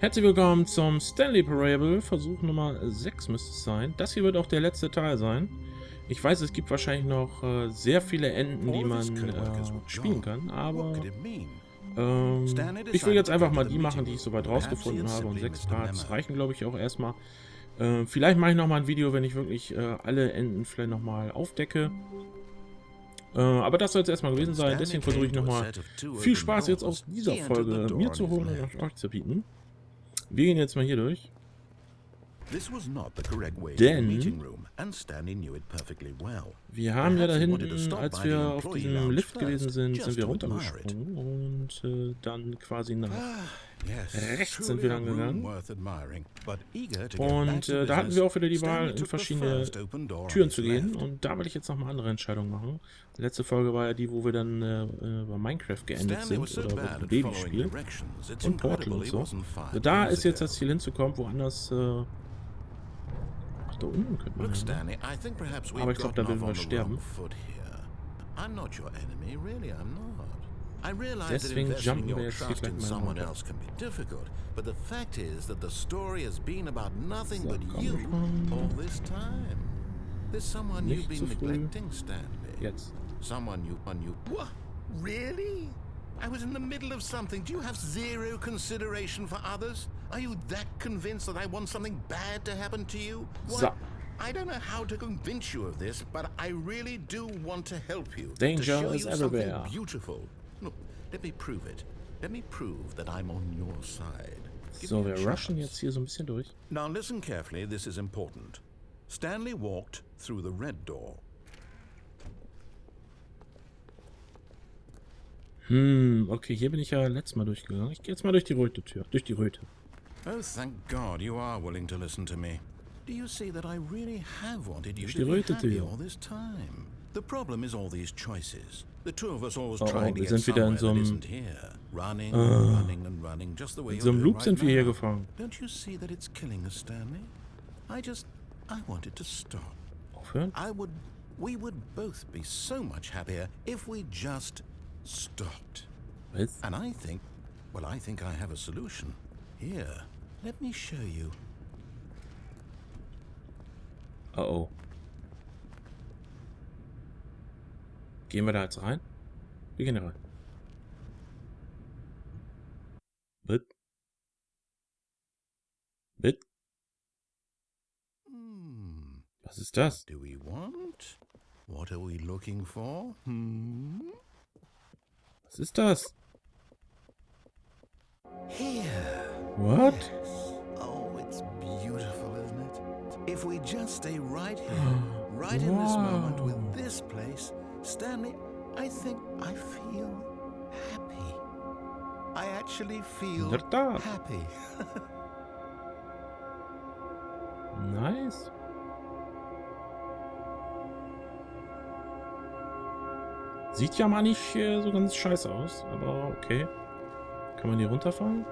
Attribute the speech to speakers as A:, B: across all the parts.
A: Herzlich willkommen zum Stanley Parable, Versuch Nummer 6 müsste es sein. Das hier wird auch der letzte Teil sein. Ich weiß, es gibt wahrscheinlich noch sehr viele Enden, die man spielen kann, aber ich will jetzt einfach mal die machen, die ich soweit rausgefunden habe, und 6 Parts reichen, glaube ich, auch erstmal. Vielleicht mache ich nochmal ein Video, wenn ich wirklich alle Enden vielleicht nochmal aufdecke. Aber das soll es erstmal gewesen sein, deswegen versuche ich nochmal viel Spaß jetzt aus dieser Folge mir zu holen und euch zu bieten. Wir gehen jetzt mal hier durch. Denn wir haben ja da hinten, als wir auf diesem Lift gewesen sind, sind wir runtergesprungen und dann quasi nach rechts sind wir dann gegangen. Und da hatten wir auch wieder die Wahl, in verschiedene Türen zu gehen, und da will ich jetzt noch mal andere Entscheidungen machen. Die letzte Folge war ja die, wo wir dann bei Minecraft geendet sind, oder bei Babyspiel und Portal und so. Da ist jetzt das Ziel hinzukommen, woanders... da unten könnte man hin. Aber ich glaube, da werden wir sterben. Deswegen jumpen wir jetzt hier gleich mal runter. So, nicht zu früh. Jetzt.
B: Really? I was in the middle of something. Do you have zero consideration for others? Are you that convinced that I want something bad to happen to you?
A: So.
B: I don't know how to convince you of this, but I really do want to help you.
A: Danger is everywhere.
B: Beautiful. Look, let me prove it. Let me prove that I'm on your side.
A: So, wir rushen jetzt hier so ein bisschen durch.
B: Now listen carefully, this is important. Stanley walked through the red door.
A: Okay, hier bin ich ja letztes Mal durchgegangen. Ich gehe jetzt mal durch die rote Tür. Durch die Röte.
B: Oh, thank God you are willing to listen to me. Do you see that I really have wanted you
A: Durch
B: to
A: die
B: be
A: rote
B: happy
A: Tür.
B: all this time? The problem is all these choices. The two of us always
A: Oh,
B: trying to
A: wir
B: get
A: sind wieder in
B: somewhere
A: so
B: that
A: einem...
B: isn't here. Running and running and running, just the way
A: In
B: you're
A: so einem
B: doing
A: Loop
B: right
A: sind wir hier
B: now.
A: gefangen.
B: Don't you see that it's killing us, Stanley? I wanted to stop.
A: Aufhören?
B: We would both be so much happier if we just stopped.
A: Was?
B: And I think I have a solution. Here, let me show you.
A: Oh oh. Gehen wir da jetzt rein? Wir gehen da rein. Bitte? Bitte? Was ist das?
B: Do we want? What are we looking for?
A: Was ist das?
B: Here.
A: What?
B: Oh, it's beautiful, isn't it? If we just stay right here, right in this moment with this place, Stanley, I think I feel happy. I actually feel happy.
A: Nice. Sieht ja mal nicht so ganz scheiße aus, aber okay. Kann man hier runterfahren?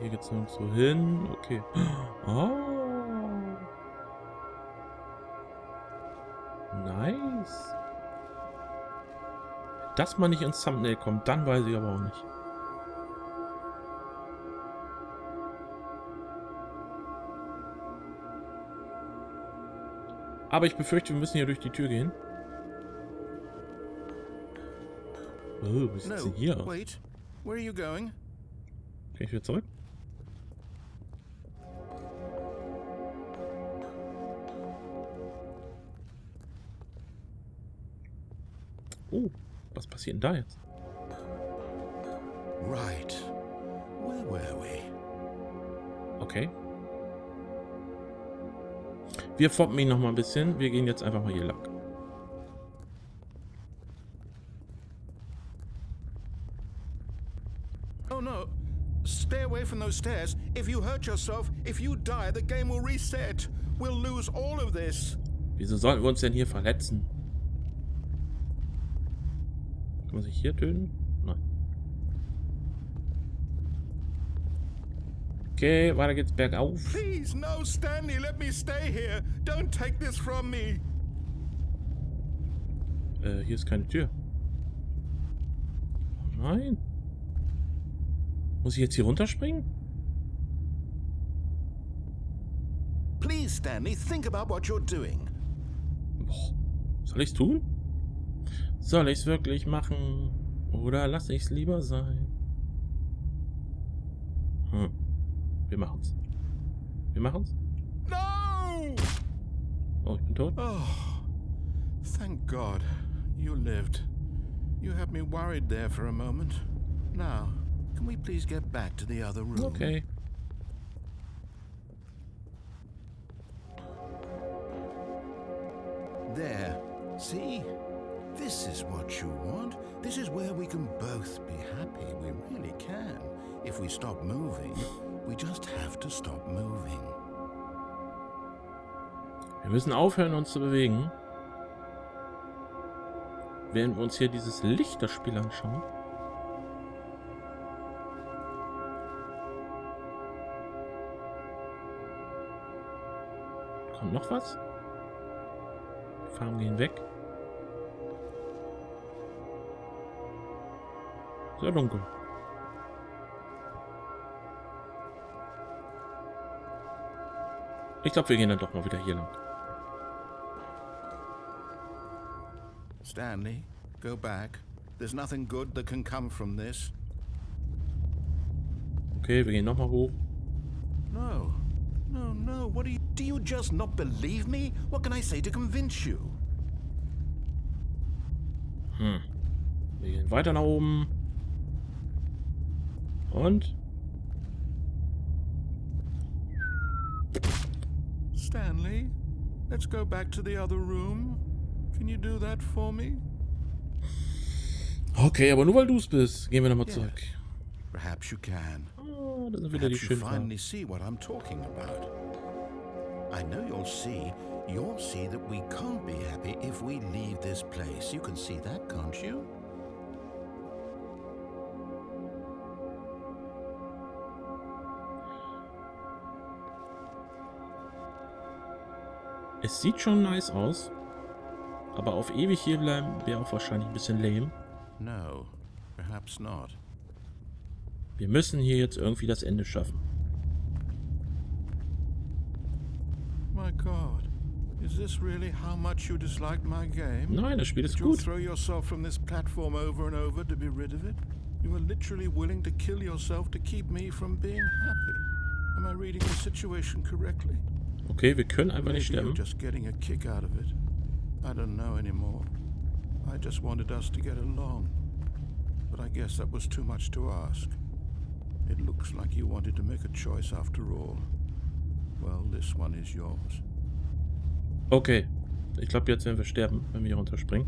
A: Hier geht's nirgendwo hin. Okay. Oh. Nice. Wenn das mal nicht ins Thumbnail kommt, dann weiß ich aber auch nicht. Aber ich befürchte, wir müssen hier durch die Tür gehen. Oh, wie sieht's denn hier aus?
B: Wait, where are you going?
A: Kann ich wieder zurück? Oh, was passiert denn da jetzt?
B: Right. Where were we?
A: Okay. Wir foppen ihn noch mal ein bisschen. Wir gehen jetzt einfach mal hier lang.
B: Oh no. Stay away from those stairs. If you hurt yourself, if you die, the game will reset. We'll lose all of this.
A: Wieso sollten wir uns denn hier verletzen? Kann man sich hier töten? Nein. Okay, weiter geht's bergauf.
B: Please, no, Stanley, let me stay here. Don't take this from me.
A: Hier ist keine Tür. Nein. Muss ich jetzt hier runterspringen?
B: Please, Stanley, think about what you're doing.
A: Boah. Soll ich's tun? Soll ich's wirklich machen? Oder lass ich's lieber sein? Wir machen's. Wir machen's.
B: No!
A: Oh, ich bin tot.
B: Oh, thank God. You lived. You had me worried there for a moment. Now, can we please get back to the other room?
A: Okay.
B: There. See? This is what you want. This is where we can both be happy. We really can. If we stop moving, we just have to stop moving.
A: Wir müssen aufhören, uns zu bewegen. Während wir uns hier dieses Lichterspiel anschauen. Kommt noch was? Die Farben gehen weg. Sehr dunkel. Ich glaube, wir gehen dann doch mal wieder hier lang.
B: Stanley, go back. There's nothing good that can come from this.
A: Okay, wir gehen nochmal hoch.
B: No. No, no. What do you just not believe me? What can I say to convince you?
A: Wir gehen weiter nach oben. Und?
B: Stanley, let's go back to the other room. Can you do that for me?
A: Okay, aber nur weil du es bist, gehen wir nochmal zurück.
B: Perhaps you can.
A: Oh, das sind wieder die
B: Perhaps you
A: schönen
B: finally
A: Farben.
B: see what I'm talking about. I know you'll see that we can't be happy if we leave this place. You can see that, can't you?
A: Es sieht schon nice aus, aber auf ewig hier bleiben wäre auch wahrscheinlich ein bisschen lame.
B: No, perhaps not.
A: Wir müssen hier jetzt irgendwie das Ende schaffen.
B: My God, is this really how much you disliked my game?
A: Nein, das Spiel ist
B: Did you
A: gut.
B: throw yourself from this platform over and over to be rid of it? You were literally willing to kill yourself to keep me from being happy. Am I reading the situation correctly?
A: Okay, wir können einfach
B: Maybe
A: nicht
B: you're
A: sterben.
B: just getting a kick out of it. I don't know anymore. I just wanted us to get along. But I guess that was too much to ask. It looks like you wanted to make a choice after all. Well, this one is yours.
A: Okay, ich glaube, jetzt werden wir sterben, wenn wir hier runterspringen.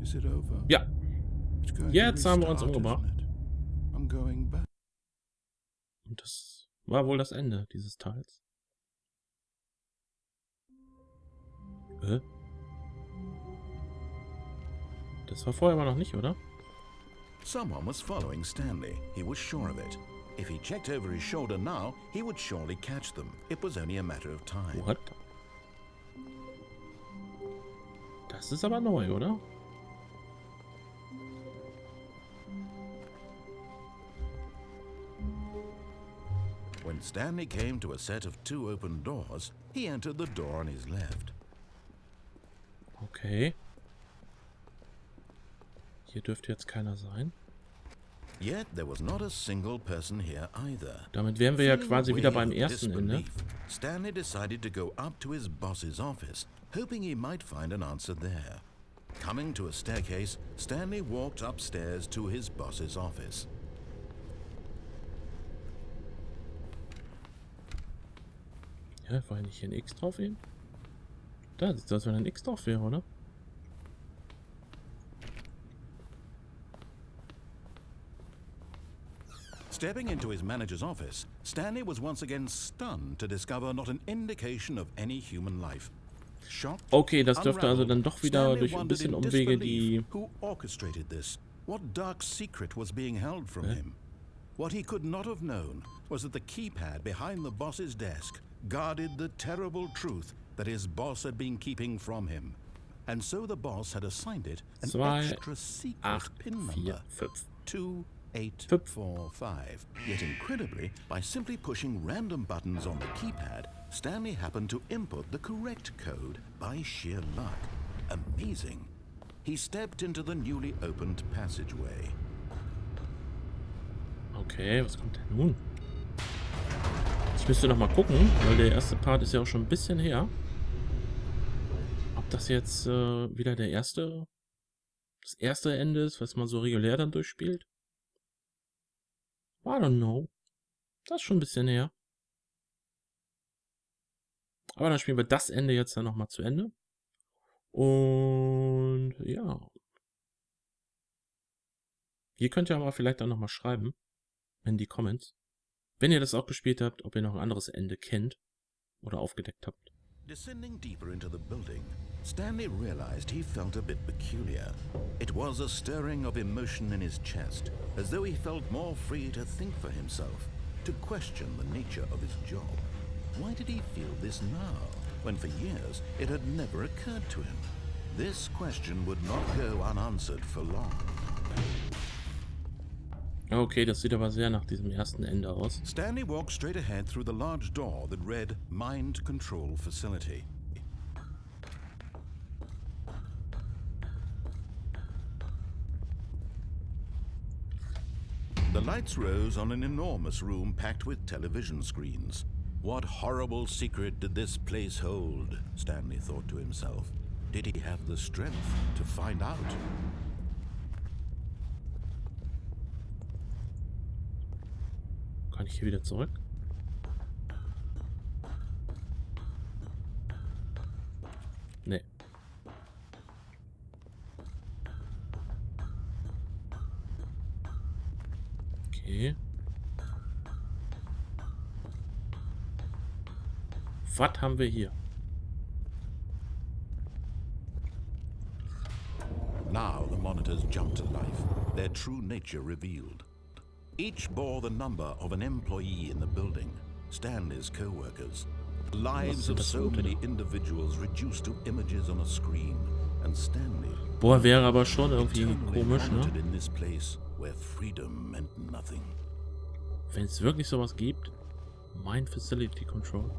B: Is it over?
A: Ja,
B: It's going to
A: jetzt haben wir uns
B: restart,
A: umgebracht.
B: isn't it? I'm going back.
A: Und das war wohl das Ende dieses Teils. Das war vorher aber noch nicht, oder?
B: Someone was following Stanley. He was sure of it. If he checked over his shoulder now, he would surely catch them. It was only a matter of time.
A: What? Das ist aber neu, oder?
B: When Stanley came to a set of 2 open doors, he entered the door on his left.
A: Okay. Hier dürfte jetzt keiner sein.
B: Yet there was not a single person here either.
A: Damit wären wir ja
B: Feeling
A: quasi
B: a
A: wieder
B: wave
A: beim
B: of
A: ersten Ende.
B: disbelief, Stanley decided to go up to his boss's office, hoping he might find an answer there. Coming to a staircase, Stanley walked upstairs to his boss's office.
A: Ja, war nicht hier ein X drauf eben? Da sieht es aus, wenn ein X drauf wäre, oder?
B: Stepping into his manager's office, Stanley was once again stunned to discover not an indication of any human life. Shocked,
A: Okay, das dürfte also dann doch wieder
B: Stanley
A: durch ein
B: wondered
A: bisschen
B: in
A: Umwege
B: disbelief
A: die...
B: who orchestrated this. What dark secret was being held from him? What he could not have known was that the keypad behind the boss's desk guarded the terrible truth that his boss had been keeping from him. and so the boss had assigned it an
A: 2,
B: extra secret
A: 8,
B: pin
A: 4,
B: number,
A: 5.
B: 2845. Yet incredibly, by simply pushing random buttons on the keypad, Stanley happened to input the correct code by sheer luck. Amazing. He stepped into the newly opened passageway.
A: Okay, was kommt denn nun? Ich müsste noch mal gucken, weil der erste Part ist ja auch schon ein bisschen her. Ob das jetzt wieder das erste Ende ist, was man so regulär dann durchspielt? I don't know. Das ist schon ein bisschen her. Aber dann spielen wir das Ende jetzt dann nochmal zu Ende. Und ja. Ihr könnt ja mal vielleicht dann nochmal schreiben in die Comments, wenn ihr das auch gespielt habt, ob ihr noch ein anderes Ende kennt oder aufgedeckt habt.
B: Descending deeper into the building, Stanley realized he felt a bit peculiar. It was a stirring of emotion in his chest, as though he felt more free to think for himself, to question the nature of his job. Why did he feel this now, when for years it had never occurred to him? This question would not go unanswered for long.
A: Okay, das sieht aber sehr nach diesem ersten Ende aus.
B: Stanley walked straight ahead through the large door that read Mind Control Facility. The lights rose on an enormous room packed with television screens. What horrible secret did this place hold? Stanley thought to himself. Did he have the strength to find out?
A: Kann ich hier wieder zurück? Nee. Okay. Was haben wir hier?
B: Now the monitors jumped to life, their true nature revealed. Each bore the number of an employee in the building, Stanley's co-workers. Lives of so many individuals reduced to images on a screen, and Stanley
A: Boah, wäre aber schon irgendwie komisch, ne?
B: in this place where freedom meant nothing.
A: Wenn es wirklich sowas gibt. Mind Facility Control.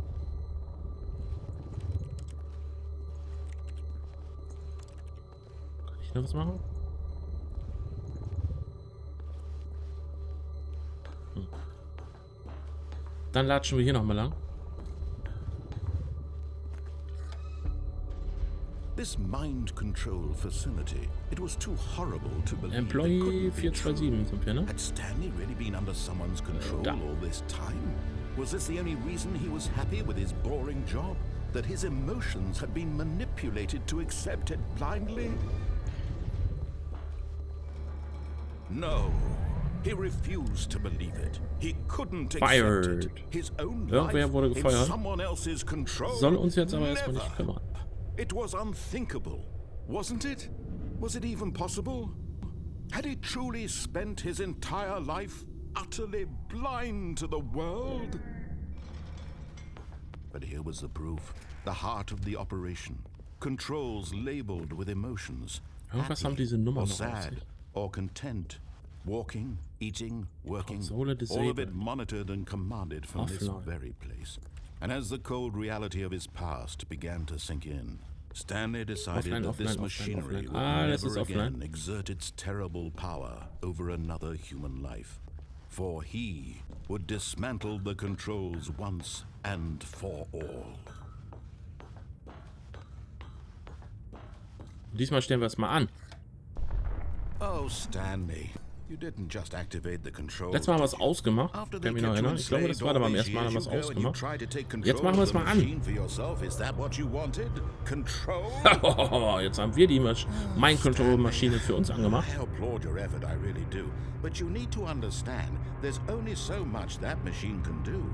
A: Kann ich noch was machen? Dann latschen wir hier nochmal lang.
B: This mind control facility, it was too horrible to believe.
A: Employee 427 sind wir, ne?
B: Had Stanley really been under someone's control all this time? Was this the only reason he was happy with his boring job? That his emotions had been manipulated to accept it blindly? No. He refused to believe it. He couldn't accept it. His own
A: Irgendwer wurde
B: life in
A: gefeuert.
B: someone else's control.
A: Soll uns jetzt aber erstmal nicht kümmern.
B: It was unthinkable, wasn't it? Was it even possible? Had he truly spent his entire life utterly blind to the world? But here was the proof. The heart of the operation. Controls labeled with emotions.
A: Irgendwas haben diese Nummer
B: Or
A: noch auf
B: sad,
A: sich.
B: or content. Walking, eating, working,
A: Konsole
B: all of
A: disabled.
B: it monitored and commanded from this
A: Offline.
B: very place. And as the cold reality of his past began to sink in, Stanley decided
A: Offline,
B: that this
A: offline,
B: machinery
A: offline.
B: would
A: Das ist
B: never
A: offline.
B: again exert its terrible power over another human life. For he would dismantle the controls once and for all.
A: Diesmal stellen wir es mal an.
B: Oh, Stanley. You didn't just activate the controls.
A: Letztes Mal haben wir es ausgemacht.
B: After
A: Kann
B: they
A: mich noch
B: kept you
A: erinnern. Ich glaube, das war da beim ersten Mal, haben wir es
B: enslaved all these years
A: ausgemacht.
B: ago and you tried to take
A: Jetzt machen wir es
B: control
A: mal
B: of the
A: an.
B: machine for yourself. Is that what you wanted? Control?
A: Jetzt haben wir die Mind Control Maschine für uns angemacht.
B: I applaud your effort, I really do. But you need to understand, there's only so much that machine can do.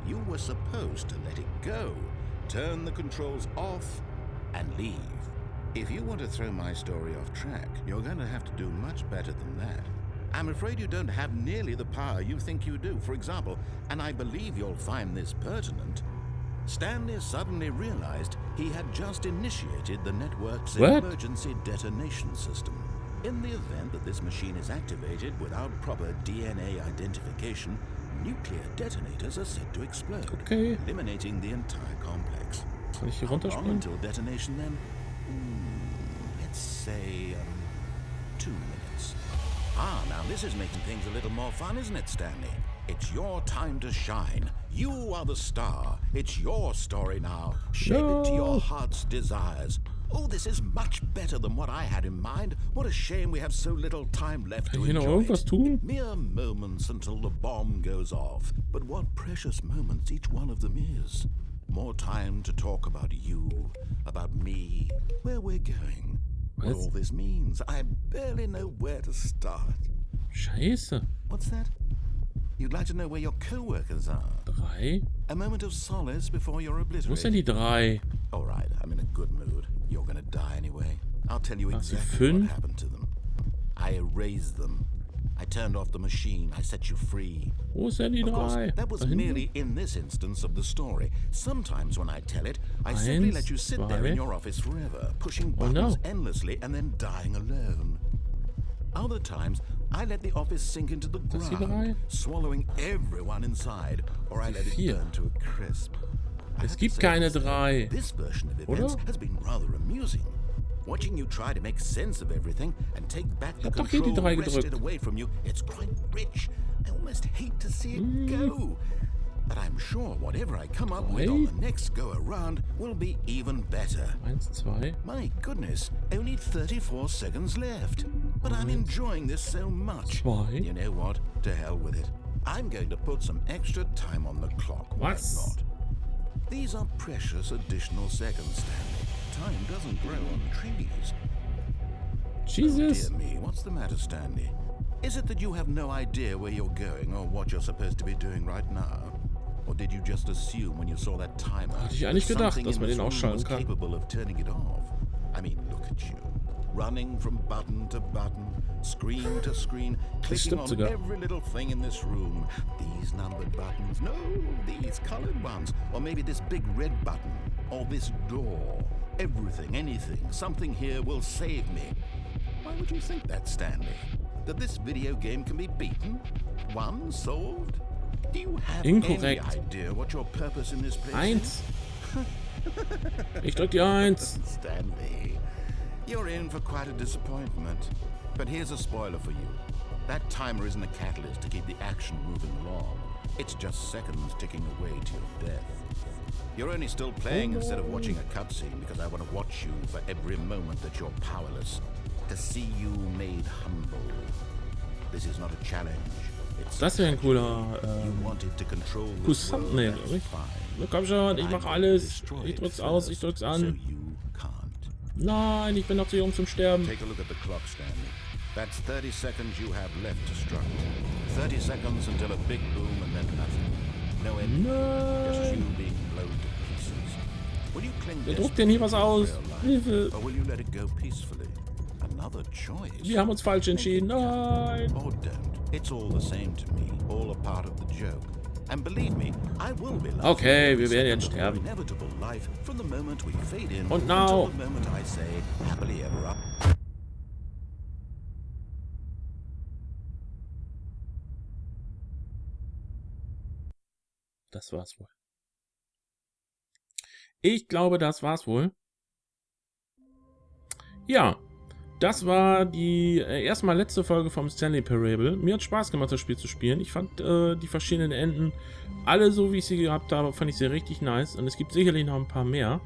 B: You were supposed to let it go, turn the controls off, and leave. If you want to throw my story off track, you're going to have to do much better than that. I'm afraid you don't have nearly the power you think you do. For example, and I believe you'll find this pertinent, Stanley suddenly realized he had just initiated the network's
A: What?
B: emergency detonation system. In the event that this machine is activated without proper DNA identification, nuclear detonators are said to explode,
A: Okay.
B: eliminating the entire complex.
A: Kann ich hier
B: How long
A: runterspringen?
B: until detonation then? Let's say 2 minutes. Ah, now this is making things a little more fun, isn't it, Stanley? It's your time to shine. You are the star. It's your story now. Shape it to your heart's desires. Oh, this is much better than what I had in mind. What a shame we have so little time left
A: Kann
B: to
A: ich hier noch
B: enjoy
A: irgendwas
B: it.
A: tun?
B: Mere moments until the bomb goes off. But what precious moments each one of them is. More time to talk about you, about me, where we're going. What all this means. I barely know where to start.
A: Scheiße.
B: What's that? You'd like to know where your co-workers are?
A: 3?
B: A moment of solace before you're
A: Wo ist denn
B: obliterated.
A: die 3?
B: All right, I'm in a good mood. You're gonna die anyway. I'll tell you
A: Ach, die
B: exactly
A: 5?
B: what happened to them. I erased them. I turned off the machine. I set you free.
A: Wo ist denn die
B: Of course,
A: 3?
B: that was
A: Da hinten?
B: merely in this instance of the story. Sometimes when I tell it, I simply
A: 1,
B: let you sit there in
A: 2.
B: your office forever, pushing
A: Oh,
B: buttons
A: no.
B: endlessly and then dying alone. Other times, I let the office sink into the
A: Das die 3?
B: ground, swallowing everyone inside, or I let it
A: 4.
B: burn to a crisp. I
A: Es
B: have to
A: gibt
B: say,
A: keine 3.
B: this version of
A: Oder?
B: events has been rather amusing. Watching you try to make sense of everything and take back the
A: hab doch hier die
B: control
A: 3
B: wrested
A: gedrückt.
B: away from you, it's quite rich. I almost hate to see it go. But I'm sure whatever I come up with on the next go around will be even better.
A: 1, 2.
B: My goodness, only 34 seconds left. But I'm enjoying this so much.
A: 2.
B: You know what? To hell with it. I'm going to put some extra time on the clock. Why
A: Was?
B: not? These are precious additional seconds, Stanley. Time doesn't grow on trees.
A: Jesus.
B: Dear me, what's the matter, Stanley? Is it that you have no idea where you're going or what you're supposed to be doing right now? Or did you just assume when you saw that timer
A: Hatte ich eigentlich
B: that
A: gedacht,
B: something
A: dass
B: in
A: man
B: this
A: den
B: room
A: ausschalten
B: was
A: kann.
B: capable of turning it off? I mean, look at you. Running from button to button, screen to screen, clicking
A: stimmt
B: on
A: sogar.
B: every little thing in this room. These numbered buttons, no, these colored ones. Or maybe this big red button, or this door. Everything, anything, something here will save me. Why would you think that, Stanley? That this video game can be beaten? Won? Solved? Do you have any
A: Inkorrekt.
B: idea what your purpose in this place
A: 1.
B: is?
A: Ich drück die 1.
B: Stanley, you're in for quite a disappointment. But here's a spoiler for you. That timer isn't a catalyst to keep the action moving along. It's just seconds ticking away to your death. You're only still playing instead of watching a cutscene because I want to watch you for every moment that you're powerless. To see you made humble. This is not a challenge. It's
A: Das wäre ein cooler
B: you wanted to control this
A: Thumbnail,
B: world,
A: oder?
B: that's fine.
A: Na komm schon, ich mach alles. Ich drück's aus, ich drück's
B: So
A: an.
B: you can't.
A: Nein, ich bin noch zu jung zum Sterben.
B: Take a look at the clock, Stanley. That's 30 seconds you have left to struggle. 30 seconds until a big boom and then nothing. No end. Just you being blown to pieces. Will you cling
A: Wer druckt denn hier was aus? Hilfe.
B: or will you let it go peacefully? Another choice.
A: Wir haben uns falsch entschieden. Nein.
B: Or don't. It's all the same to me. All a part of the joke. And believe me, I will be laughing
A: Okay, wir
B: every
A: werden jetzt
B: second of
A: sterben.
B: our inevitable life from the moment we fade in
A: Und now.
B: until the moment I say happily ever up.
A: Das war's wohl. Ich glaube, das war's wohl. Ja, das war die erstmal letzte Folge vom Stanley Parable. Mir hat Spaß gemacht, das Spiel zu spielen. Ich fand die verschiedenen Enden, alle so wie ich sie gehabt habe, fand ich sie richtig nice. Und es gibt sicherlich noch ein paar mehr.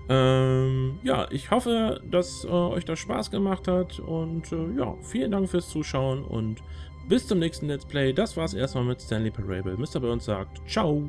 A: Ja, ich hoffe, dass euch das Spaß gemacht hat. Und ja, vielen Dank fürs Zuschauen und bis zum nächsten Let's Play. Das war's erstmal mit Stanley Parable. Mr. Burns sagt ciao.